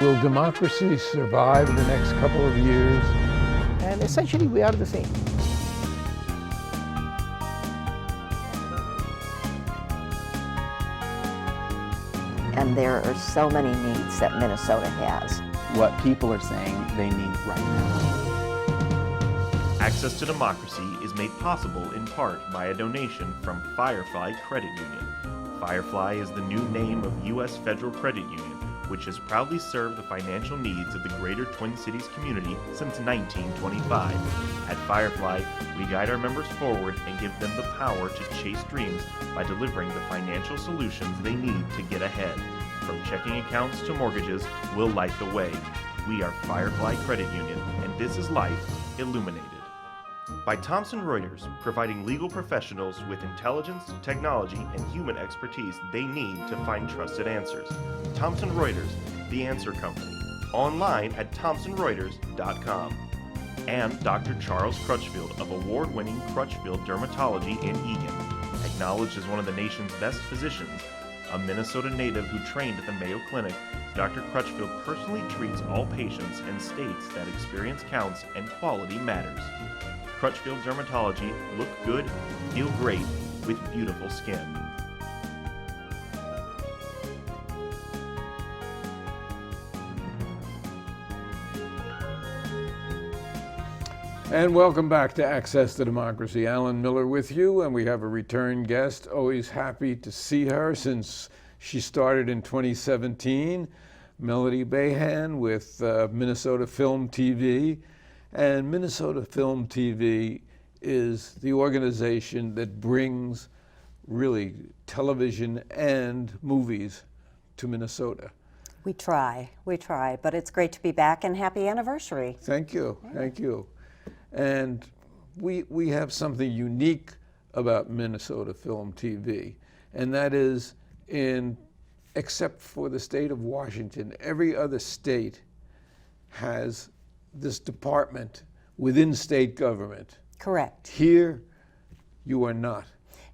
Will democracy survive the next couple of years? And essentially we are the same. And there are so many needs that Minnesota has. What people are saying they need right now. Access to Democracy is made possible in part by a donation from Firefly Credit Union. Firefly is the new name of U.S. Federal Credit Union, which has proudly served the financial needs of the greater Twin Cities community since 1925. At Firefly, we guide our members forward and give them the power to chase dreams by delivering the financial solutions they need to get ahead. From checking accounts to mortgages, we'll light the way. We are Firefly Credit Union, and this is life illuminated. By Thomson Reuters, providing legal professionals with intelligence, technology, and human expertise they need to find trusted answers. Thomson Reuters, the answer company. Online at thomsonreuters.com. And Dr. Charles Crutchfield of award-winning Crutchfield Dermatology in Eagan. Acknowledged as one of the nation's best physicians, a Minnesota native who trained at the Mayo Clinic, Dr. Crutchfield personally treats all patients and states that experience counts and quality matters. Crutchfield Dermatology, look good, feel great, with beautiful skin. And welcome back to Access to Democracy. Alan Miller with you, and we have a return guest. Always happy to see her since she started in 2017. Melodie Bahan with Minnesota Film TV. And Minnesota Film TV is the organization that brings really television and movies to Minnesota. We try, but it's great to be back, and happy anniversary. Thank you, thank you. And we have something unique about Minnesota Film TV, and that is except for the state of Washington, every other state has this department within state government. Correct. Here, you are not.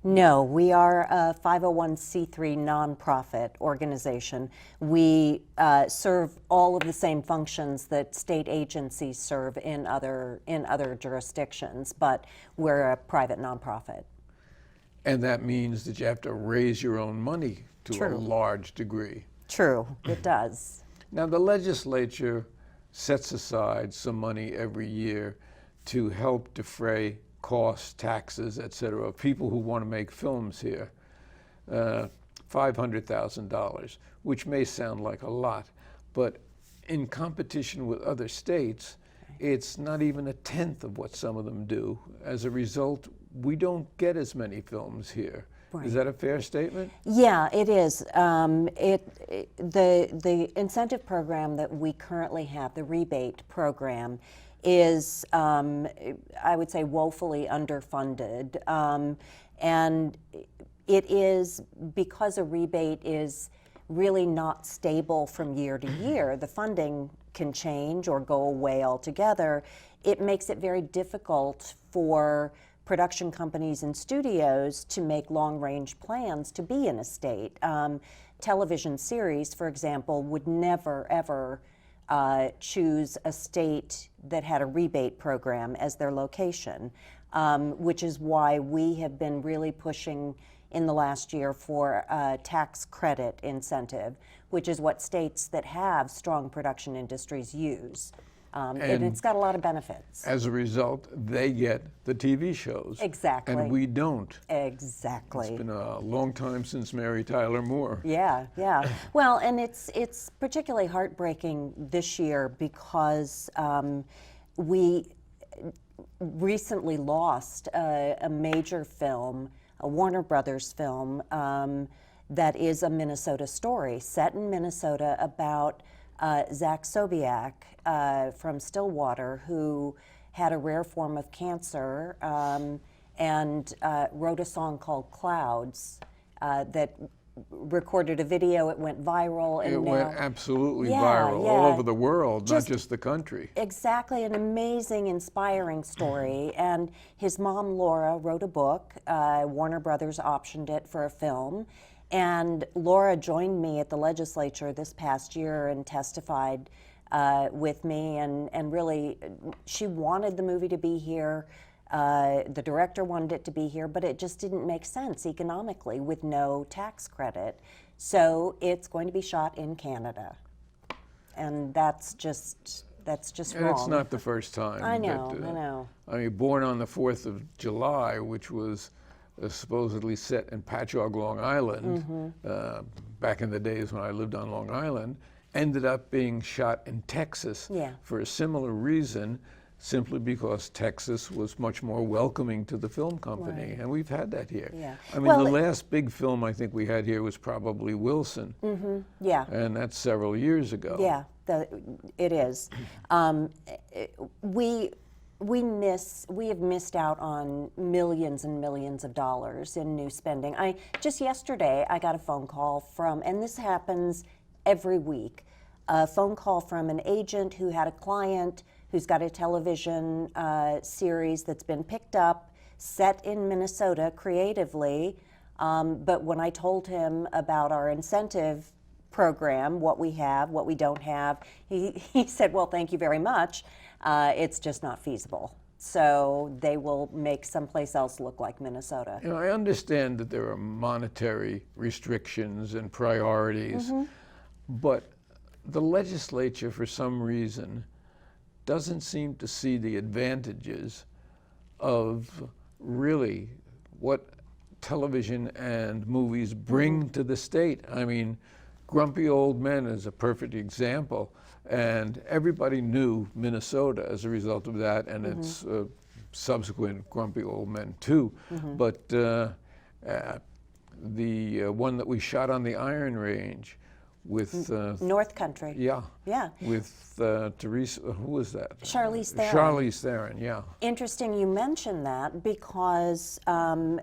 No, we are a 501c3 nonprofit organization. We serve all of the same functions that state agencies serve in other jurisdictions, but we're a private nonprofit. And that means that you have to raise your own money to True. a large degree. True, it does. Now, the legislature sets aside some money every year to help defray costs, taxes, et cetera, of people who want to make films here. $500,000, which may sound like a lot, but in competition with other states, it's not even a tenth of what some of them do. As a result, we don't get as many films here. Right. Is that a fair statement? Yeah, it is. The incentive program that we currently have, the rebate program, is, I would say, woefully underfunded. And it is because a rebate is really not stable from year to year. The funding can change or go away altogether. It makes it very difficult for production companies and studios to make long-range plans to be in a state. Television series, for example, would never, ever choose a state that had a rebate program as their location, which is why we have been really pushing in the last year for a tax credit incentive, which is what states that have strong production industries use. And it's got a lot of benefits. As a result, they get the TV shows. Exactly. And we don't. Exactly. It's been a long time since Mary Tyler Moore. Yeah, yeah. Well, and it's particularly heartbreaking this year because we recently lost a major film, a Warner Brothers film, that is a Minnesota story, set in Minnesota about Zach Sobiak from Stillwater, who had a rare form of cancer and wrote a song called Clouds that recorded a video. It went viral. And it went absolutely viral all over the world, not just the country. Exactly, an amazing, inspiring story. And his mom, Laura, wrote a book. Warner Brothers optioned it for a film. And Laura joined me at the legislature this past year and testified with me, and really, she wanted the movie to be here. The director wanted it to be here, but it just didn't make sense economically with no tax credit. So it's going to be shot in Canada, and that's just And wrong. it's not the first time. I know, that, I know. I mean, Born on the 4th of July, which was supposedly set in Patchogue, Long Island, Mm-hmm. back in the days when I lived on Long Island, ended up being shot in Texas Yeah. for a similar reason, simply because Texas was much more welcoming to the film company. Right. And we've had that here. Yeah. I mean, Well, the last big film I think we had here was probably Wilson, Yeah. and that's several years ago. Yeah, it is. We have missed out on millions and millions of dollars in new spending. Just yesterday I got a phone call from, and this happens every week, a phone call from an agent who had a client who's got a television series that's been picked up, set in Minnesota creatively, but when I told him about our incentive program, what we have, what we don't have, he said, well, thank you very much. It's just not feasible. So they will make someplace else look like Minnesota. You know, I understand that there are monetary restrictions and priorities, but the legislature, for some reason, doesn't seem to see the advantages of really what television and movies bring to the state. I mean, Grumpy Old Men is a perfect example, and everybody knew Minnesota as a result of that, and its subsequent Grumpy Old Men too. But the one that we shot on the Iron Range with North Country. yeah, Yeah. with Teresa, who was that? Charlize Theron. Charlize Theron, yeah. Interesting you mention that, because our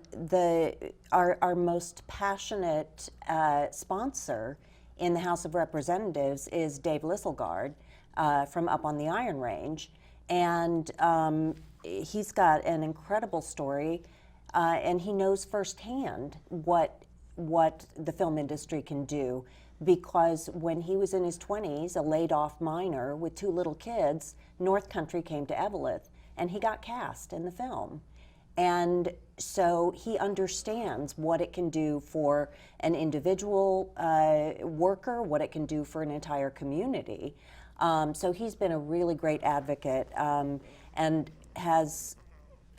most passionate sponsor in the House of Representatives is Dave Lisselgard from up on the Iron Range, and he's got an incredible story, and he knows firsthand what the film industry can do, because when he was in his 20s, a laid-off miner with 2 little kids, North Country came to Eveleth, and he got cast in the film. And so he understands what it can do for an individual worker, what it can do for an entire community. So he's been a really great advocate, and has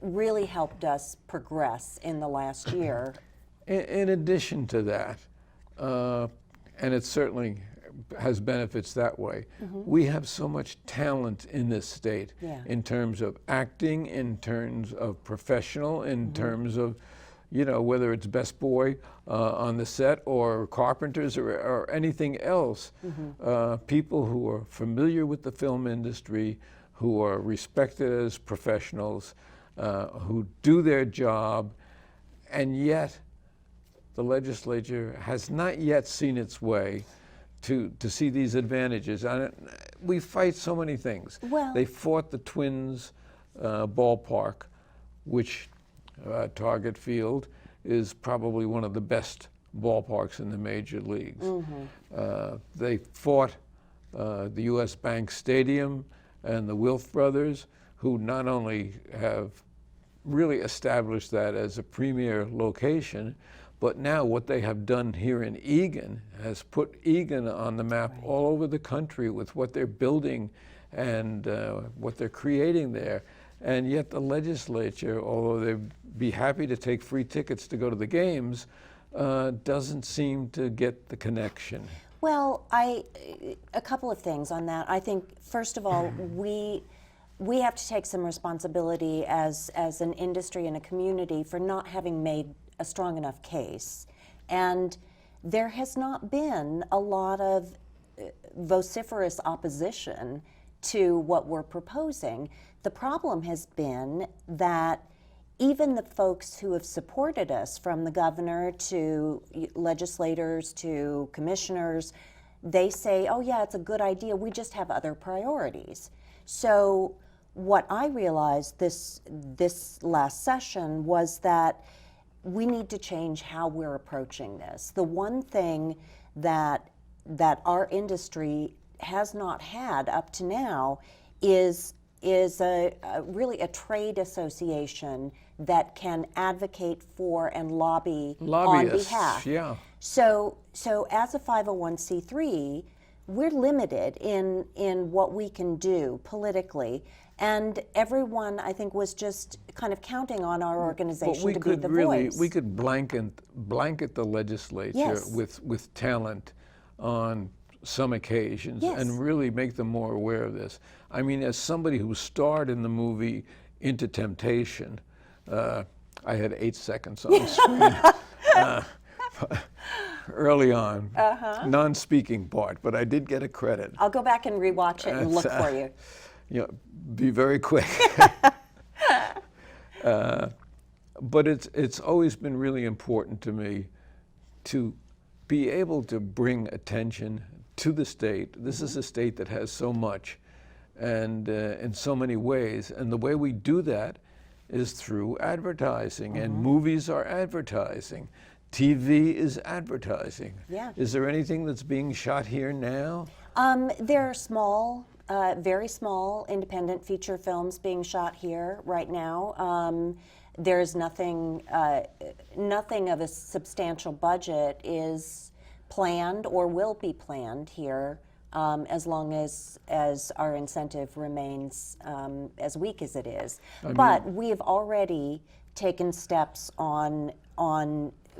really helped us progress in the last year. In addition to that, and it certainly has benefits that way, we have so much talent in this state, Yeah. in terms of acting, in terms of professional, in terms of, you know, whether it's best boy on the set or carpenters or anything else. People who are familiar with the film industry, who are respected as professionals, who do their job, and yet the legislature has not yet seen its way to see these advantages. And we fight so many things. Well- They fought the Twins ballpark, which Target Field is probably one of the best ballparks in the major leagues. They fought the U.S. Bank Stadium and the Wilf brothers, who not only have really established that as a premier location, but now what they have done here in Eagan has put Eagan on the map all over the country with what they're building and what they're creating there. And yet the legislature, although they'd be happy to take free tickets to go to the games, doesn't seem to get the connection. Well, a couple of things on that. I think, first of all, we have to take some responsibility as an industry and a community for not having made a strong enough case. And there has not been a lot of vociferous opposition to what we're proposing. The problem has been that even the folks who have supported us, from the governor to legislators to commissioners, they say, oh yeah, it's a good idea, we just have other priorities. So what I realized this last session was that we need to change how we're approaching this. The one thing that our industry has not had up to now is really a trade association that can advocate for and lobby on Lobbyists, behalf. yeah. So as a 501c3, we're limited in what we can do politically, and everyone, I think, was just kind of counting on our organization But we to could be the really, voice. we could blanket the legislature Yes. with talent on some occasions Yes. and really make them more aware of this. I mean, as somebody who starred in the movie Into Temptation, I had 8 seconds on the screen early on, non-speaking part, but I did get a credit. I'll go back and rewatch it and look for you. You know, be very quick. But it's always been really important to me to be able to bring attention to the state. This is a state that has so much, and in so many ways. And the way we do that is through advertising, and movies are advertising. TV is advertising. Yeah. Is there anything that's being shot here now? There are small, very small independent feature films being shot here right now. There's nothing of a substantial budget is planned or will be planned here as long as our incentive remains as weak as it is. But we have already taken steps on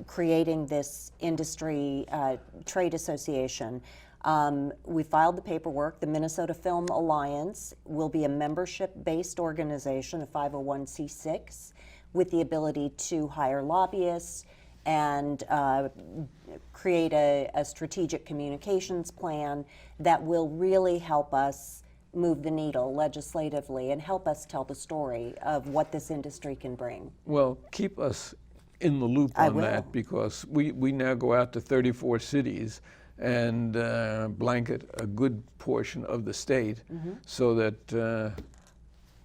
creating this industry trade association. We filed the paperwork. The Minnesota Film Alliance will be a membership-based organization, a 501c6, with the ability to hire lobbyists and create a strategic communications plan that will really help us move the needle legislatively and help us tell the story of what this industry can bring. Well, keep us in the loop I on will. that, because we now go out to 34 cities and blanket a good portion of the state, so that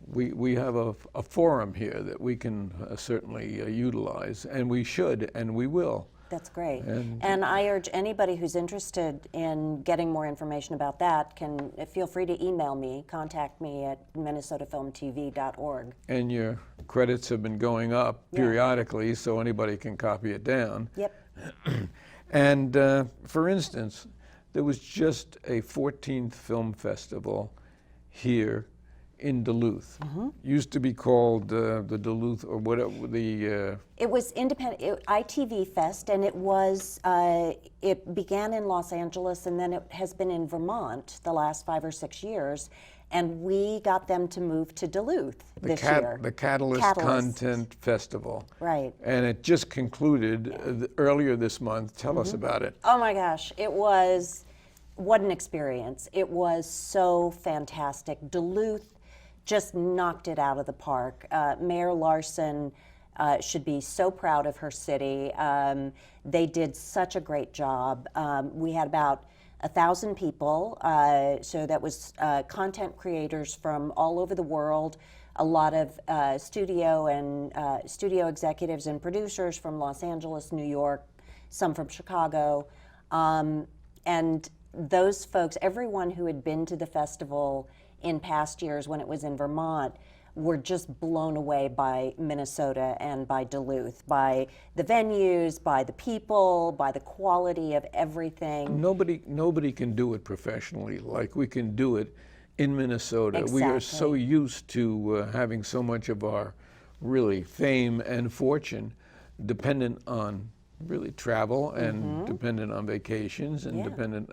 we have a forum here that we can certainly utilize, and we should, and we will. That's great. And- And I urge anybody who's interested in getting more information about that can feel free to email me, contact me at minnesotafilmtv.org. And your credits have been going up Yeah. periodically, so anybody can copy it down. Yep. And for instance, there was just a 14th film festival here in Duluth. Used to be called the Duluth, or whatever, It was independent, ITV Fest, and it began in Los Angeles, and then it has been in Vermont the last 5 or 6 years, and we got them to move to Duluth this year. the Catalyst Content Festival. Right. And it just concluded earlier this month. Tell us about it. Oh my gosh, what an experience. It was so fantastic. Duluth just knocked it out of the park. Mayor Larson should be so proud of her city. They did such a great job. We had about 1,000 people, so that was content creators from all over the world, a lot of studio executives and producers from Los Angeles, New York, some from Chicago, and those folks, everyone who had been to the festival in past years when it was in Vermont, were just blown away by Minnesota and by Duluth, by the venues, by the people, by the quality of everything. Nobody can do it professionally like we can do it in Minnesota. We are so Exactly. used to having so much of our really fame and fortune dependent on really travel and dependent on vacations and Yeah. dependent,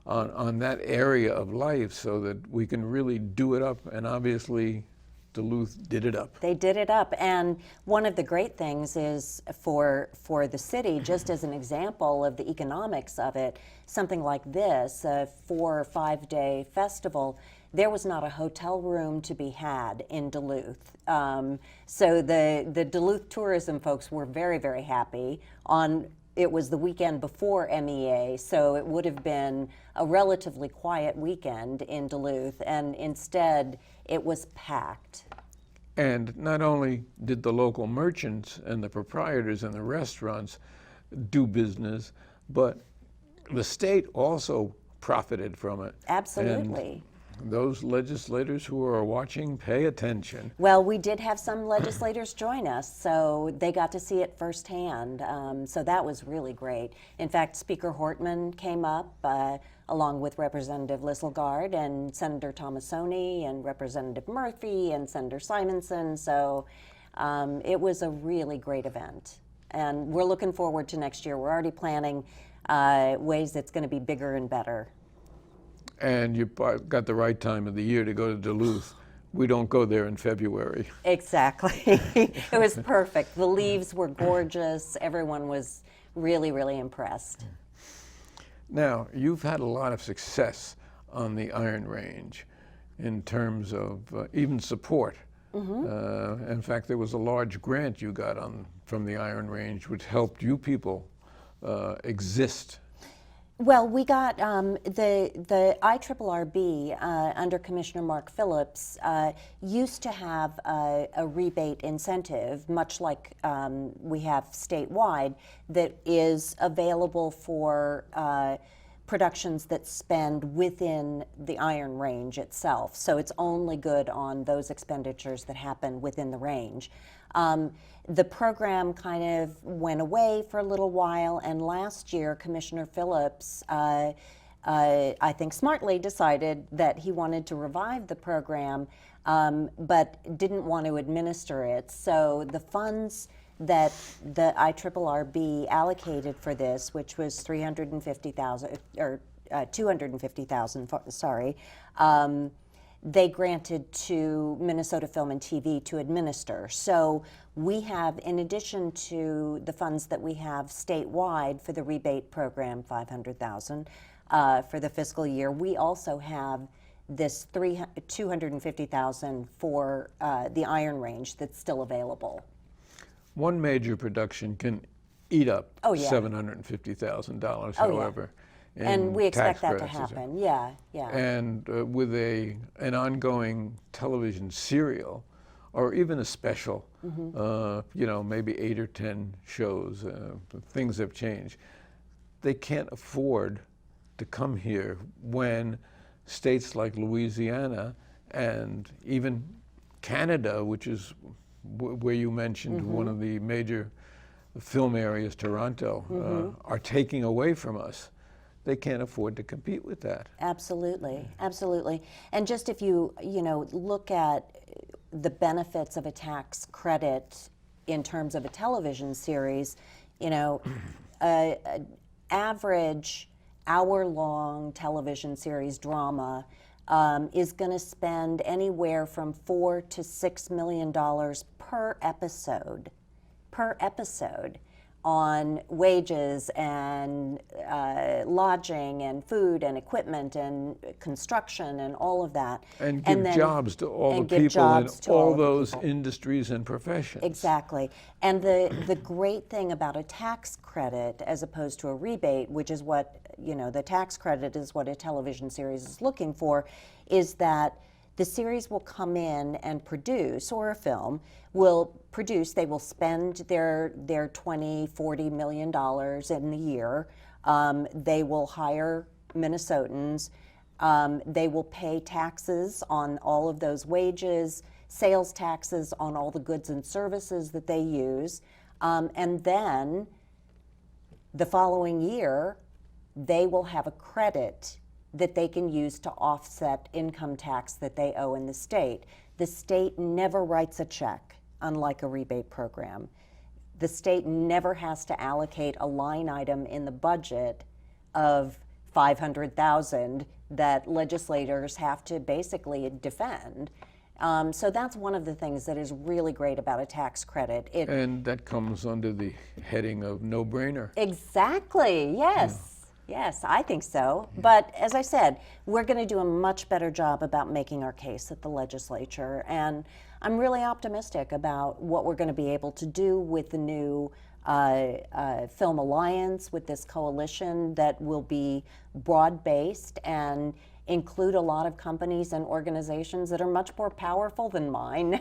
on that area of life, so that we can really do it up. And obviously Duluth did it up. They did it up, and one of the great things is for the city, just as an example of the economics of it, something like this, a 4 or 5 day festival, there was not a hotel room to be had in Duluth. So the Duluth tourism folks were very, very happy. It was the weekend before MEA, so it would have been a relatively quiet weekend in Duluth, and instead it was packed. And not only did the local merchants and the proprietors and the restaurants do business, but the state also profited from it. Absolutely. And those legislators who are watching, pay attention. Well, we did have some legislators join us, so they got to see it firsthand. So that was really great. In fact, Speaker Hortman came up along with Representative Lisselgard and Senator Tomassoni and Representative Murphy and Senator Simonson. So it was a really great event. And we're looking forward to next year. We're already planning ways it's going to be bigger and better. And you got the right time of the year to go to Duluth. We don't go there in February. Exactly. It was perfect. The leaves were gorgeous. Everyone was really, really impressed. Now, you've had a lot of success on the Iron Range in terms of even support. In fact, there was a large grant you got from the Iron Range, which helped you people exist. Well, we got the IRRB under Commissioner Mark Phillips used to have a rebate incentive, much like we have statewide, that is available for productions that spend within the Iron Range itself. So it's only good on those expenditures that happen within the range. The program kind of went away for a little while, and last year Commissioner Phillips, I think smartly, decided that he wanted to revive the program, but didn't want to administer it. So the funds that the IRRB allocated for this, which was $350,000 or $250,000, sorry. They granted to Minnesota Film and TV to administer. So we have, in addition to the funds that we have statewide for the rebate program, $500,000 for the fiscal year, we also have this $250,000 for the Iron Range that's still available. One major production can eat up $750,000, however. And we expect that to credits. happen, yeah. And with an ongoing television serial, or even a special, maybe 8 or 10 shows, things have changed. They can't afford to come here when states like Louisiana and even Canada, which is where you mentioned one of the major film areas, Toronto, are taking away from us. They can't afford to compete with that. Absolutely, absolutely. And just if you look at the benefits of a tax credit in terms of a television series, average hour-long television series drama is going to spend anywhere from $4 to $6 million per episode on wages and lodging and food and equipment and construction and all of that. And give jobs to all the people in all those industries and professions. Exactly. And the great thing about a tax credit as opposed to a rebate, which is what, the tax credit is what a television series is looking for, is that the series will come in and produce, or a film will produce, they will spend their $20, $40 million in the year. They will hire Minnesotans. They will pay taxes on all of those wages, sales taxes on all the goods and services that they use. And then the following year, they will have a credit that they can use to offset income tax that they owe in the state. The state never writes a check, unlike a rebate program. The state never has to allocate a line item in the budget of $500,000 that legislators have to basically defend. So that's one of the things that is really great about a tax credit. And that comes under the heading of no-brainer. Exactly, yes. Yeah. Yes, I think so. But as I said, we're going to do a much better job about making our case at the legislature. And I'm really optimistic about what we're going to be able to do with the new Film Alliance, with this coalition that will be broad-based and include a lot of companies and organizations that are much more powerful than mine.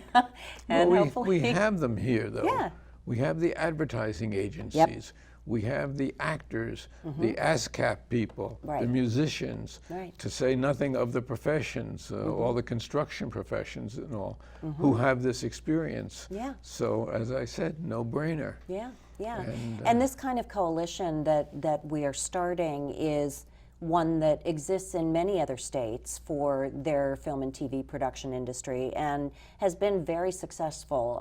And Well, hopefully, we have them here, though. Yeah. We have the advertising agencies. We have the actors, the ASCAP people, the Right. musicians, Right. to say nothing of the professions, all the construction professions and all, who have this experience. Yeah. So, as I said, no brainer. Yeah, yeah. And, And this kind of coalition that we are starting is one that exists in many other states for their film and TV production industry and has been very successful.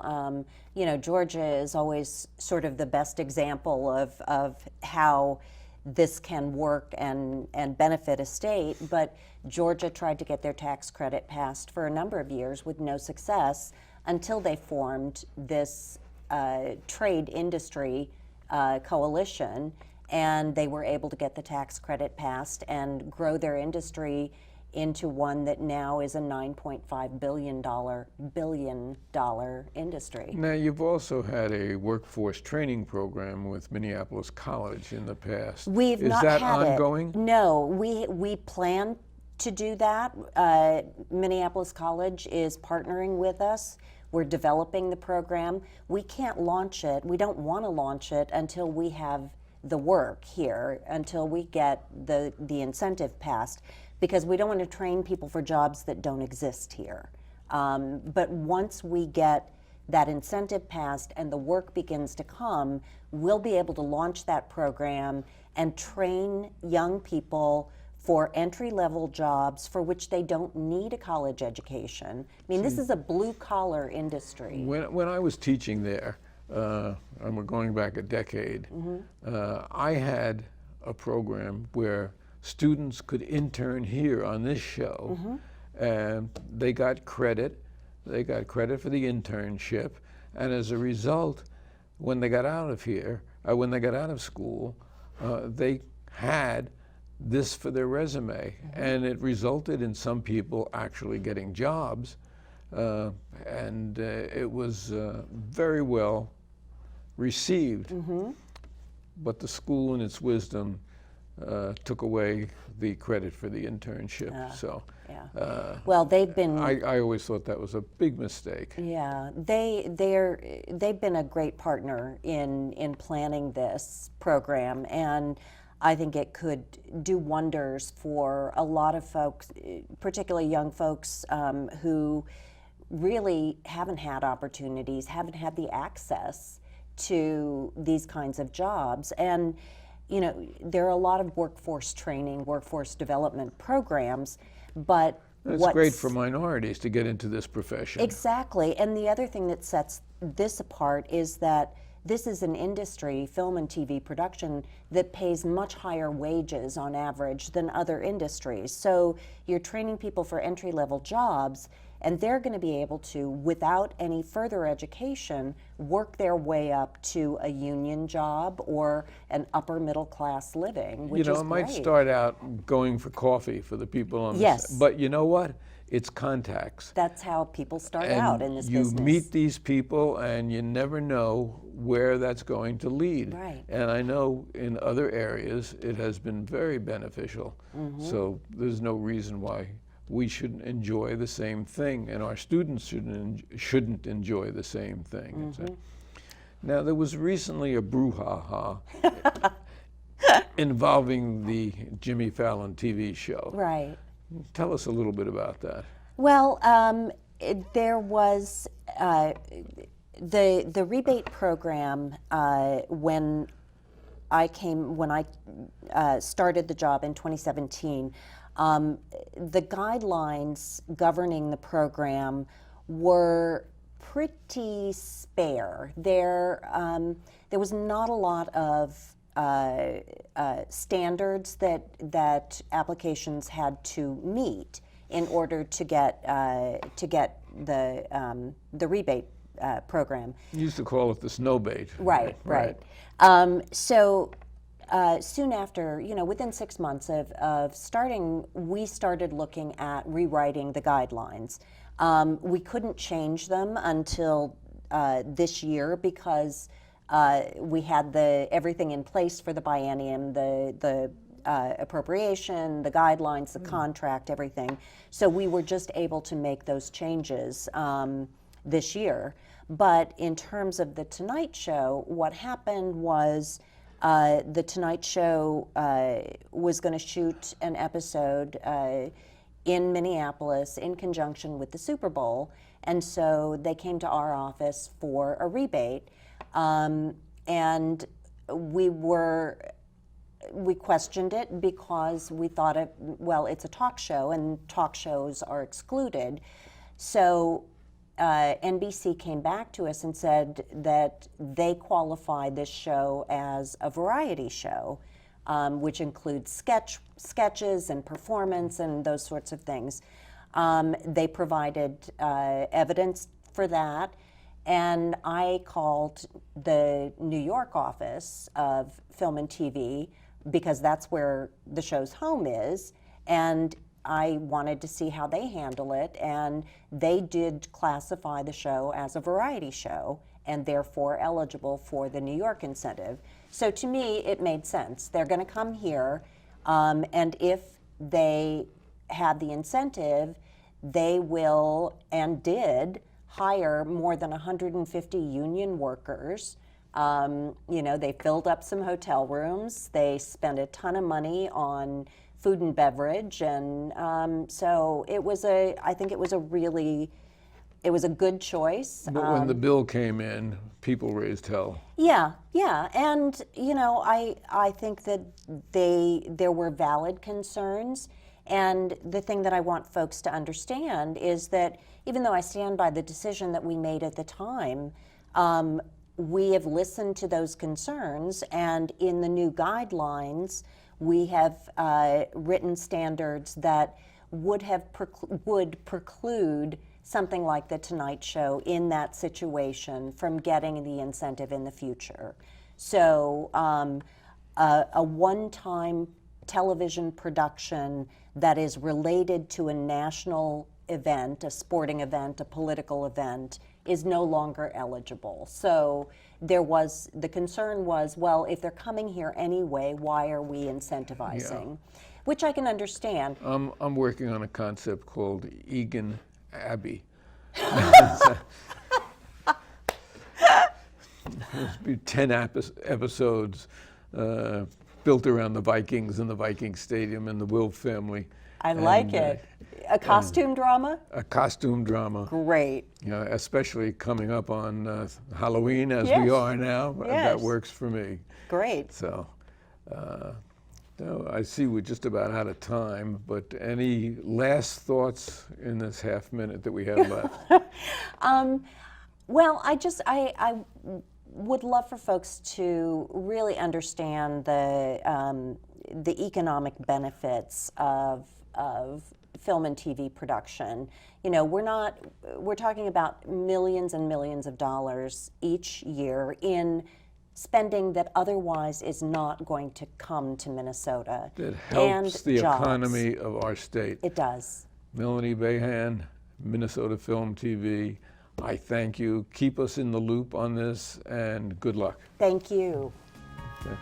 You know, Georgia is always sort of the best example of how this can work and benefit a state, but Georgia tried to get their tax credit passed for a number of years with no success until they formed this trade industry coalition, and they were able to get the tax credit passed and grow their industry into one that now is a $9.5 billion industry. Now, you've also had a workforce training program with Minneapolis College in the past. We've Is not that had ongoing? it. No, we plan to do that. Minneapolis College is partnering with us. We're developing the program. We can't launch it. We don't want to launch it until we have the work here, until we get the incentive passed, because we don't want to train people for jobs that don't exist here. But once we get that incentive passed and the work begins to come, we'll be able to launch that program and train young people for entry-level jobs for which they don't need a college education. I mean, this is a blue-collar industry. When I was teaching there, and we're going back a decade, I had a program where students could intern here on this show, and they got credit. They got credit for the internship, and as a result, when they got out of here, when they got out of school, they had this for their resume, and it resulted in some people actually getting jobs, and it was very well received. But the school, in its wisdom, took away the credit for the internship. Well, they've been I always thought that was a big mistake. Yeah, they've been a great partner in planning this program, and I think it could do wonders for a lot of folks, particularly young folks who really haven't had opportunities, haven't had the access to these kinds of jobs. And you know, there are a lot of workforce training, workforce development programs, but It's great for minorities to get into this profession. Exactly. And the other thing that sets this apart is that this is an industry, film and TV production, that pays much higher wages on average than other industries. So you're training people for entry-level jobs, and they're going to be able to, without any further education, work their way up to a union job or an upper middle class living, which You know, is it might great. start out going for coffee for the people on Yes. the but you know what? It's contacts. That's how people start And out in this you business. meet these people and you never know where that's going to lead. Right. And I know in other areas it has been very beneficial. So there's no reason why we shouldn't enjoy the same thing, and our students shouldn't enjoy the same thing. Now, there was recently a brouhaha involving the Jimmy Fallon TV show. Right. Tell us a little bit about that. Well, there was the rebate program when I started the job in 2017. The guidelines governing the program were pretty spare. There was not a lot of standards that applications had to meet in order to get the rebate program. You used to call it the snowbait. Right. So soon after, within 6 months of starting, we started looking at rewriting the guidelines. We couldn't change them until this year because we had everything in place for the biennium. The appropriation, the guidelines, the contract, everything. So we were just able to make those changes this year. But in terms of The Tonight Show, what happened was The Tonight Show was going to shoot an episode in Minneapolis in conjunction with the Super Bowl. And so they came to our office for a rebate. And we questioned it because we thought it's a talk show and talk shows are excluded. So NBC came back to us and said that they qualify this show as a variety show, which includes sketches and performance and those sorts of things. They provided evidence for that, and I called the New York office of Film and TV because that's where the show's home is, and I wanted to see how they handle it, and they did classify the show as a variety show and therefore eligible for the New York incentive. So to me, it made sense. They're going to come here, and if they had the incentive, they will and did hire more than 150 union workers. They filled up some hotel rooms. They spent a ton of money on food and beverage, and so I think it was a good choice. But when the bill came in, people raised hell. Yeah, and I think that there were valid concerns, and the thing that I want folks to understand is that even though I stand by the decision that we made at the time, we have listened to those concerns, and in the new guidelines, we have written standards that would preclude something like The Tonight Show in that situation from getting the incentive in the future. So a one-time television production that is related to a national event, a sporting event, a political event, is no longer eligible. So the concern was, well, if they're coming here anyway, why are we incentivizing? Yeah. Which I can understand. I'm working on a concept called Egan Abbey. There's be 10 episodes built around the Vikings and the Viking Stadium and the Wilf family. I like it. A costume drama? A costume drama. Great. Especially coming up on Halloween as we are now. Yes. That works for me. Great. So, I see we're just about out of time, but any last thoughts in this half minute that we have left? Well, I would love for folks to really understand the economic benefits of film and TV production. We're talking about millions and millions of dollars each year in spending that otherwise is not going to come to Minnesota. That helps the economy of our state. It does. Melodie Bahan, Minnesota Film TV, I thank you. Keep us in the loop on this, and good luck. Thank you. Okay.